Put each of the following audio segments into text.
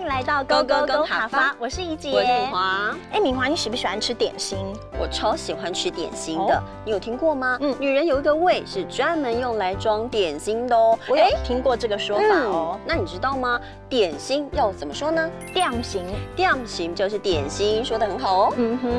来到 Go Go Go 哈发，我是怡姐，我是敏华。敏华，你喜不喜欢吃点心？我超喜欢吃点心的，你有听过吗？女人有一个胃是专门用来装点心的哦。我有听过这个说法哦。那你知道吗？点心要怎么说呢？点心，点心就是点心，说得很好哦。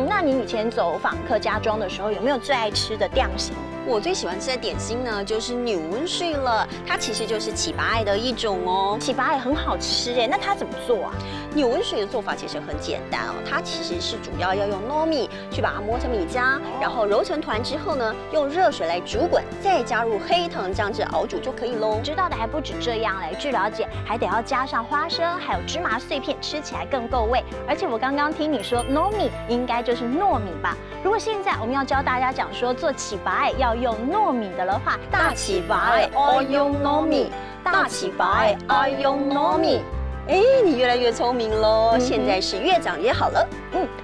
那你以前走访客家庄的时候，有没有最爱吃的点心？我最喜欢吃的点心呢，就是扭温水了。它其实就是起拔艾的一种哦。起拔艾很好吃哎，那它怎么做啊？扭温水的做法其实很简单哦，它其实是主要要用糯米去把它磨成米浆，然后揉成团之后呢，用热水来煮滚，再加入黑糖酱汁熬煮就可以喽。知道的还不止这样嘞，据了解还得要加上花生还有芝麻碎片，吃起来更够味。而且我刚刚听你说糯米应该就是糯米吧？如果现在我们要教大家讲说做起拔艾要用糯米的话，大起拔艾爱用糯米，大起拔艾爱用糯米。哎，你越来越聪明喽！现在是越长越好了。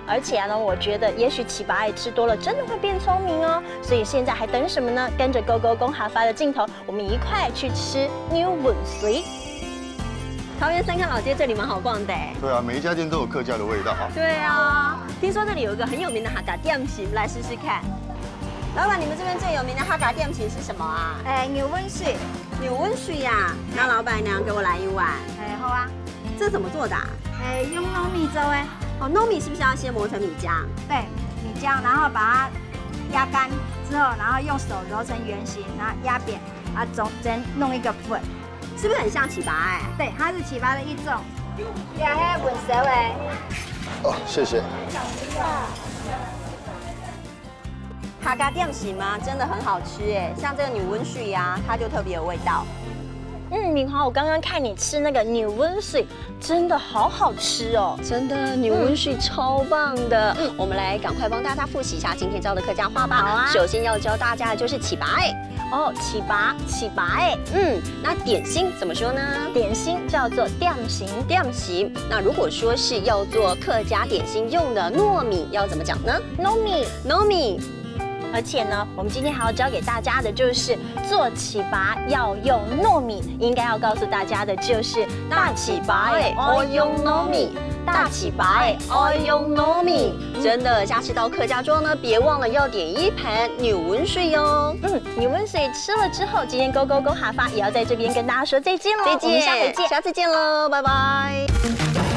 而且呢，我觉得也许起拔艾吃多了，真的会变聪明哦。所以现在还等什么呢？跟着 Go Go Go 哈发的镜头，我们一块去吃扭温水。桃园三康老街这里蛮好逛的哎。对啊，每一家店都有客家的味道啊。对啊，听说这里有一个很有名的哈嘎点心，来试试看。老板，你们这边最有名的哈嘎点心是什么啊？扭温水。扭温水呀，那老板娘给我来一碗。好啊。这怎么做的啊？用糯米做哎。哦，糯米是不是要先磨成米浆？对，米浆，然后把它压干之后，然后用手揉成圆形，然后压扁，啊，中间弄一个粉，是不是很像起拔艾？对，它是起拔的一种。呀，还有粉色哎。哦，谢谢。哈嘎点心吗？真的很好吃哎，像这个扭温水呀，它就特别有味道。敏华，我刚刚看你吃那个扭温水，真的好好吃哦！真的，扭温水超棒的。我们来赶快帮大家复习一下今天教的客家话吧。好啊。首先要教大家的就是起拔艾。哦，起拔艾。那点心怎么说呢？点心叫做点心。点心。那如果说是要做客家点心用的糯米，要怎么讲呢？糯米。糯米。而且呢，我们今天还要教给大家的就是做起拔要用糯米，应该要告诉大家的就是大起拔艾爱用糯米，大起拔艾爱用糯米。真的，下次到客家庄呢，别忘了要点一盘扭温水哦。扭温水吃了之后，今天 Go Go Go 哈发也要在这边跟大家说再见喽。再见，我们下回见，下次见喽，拜拜。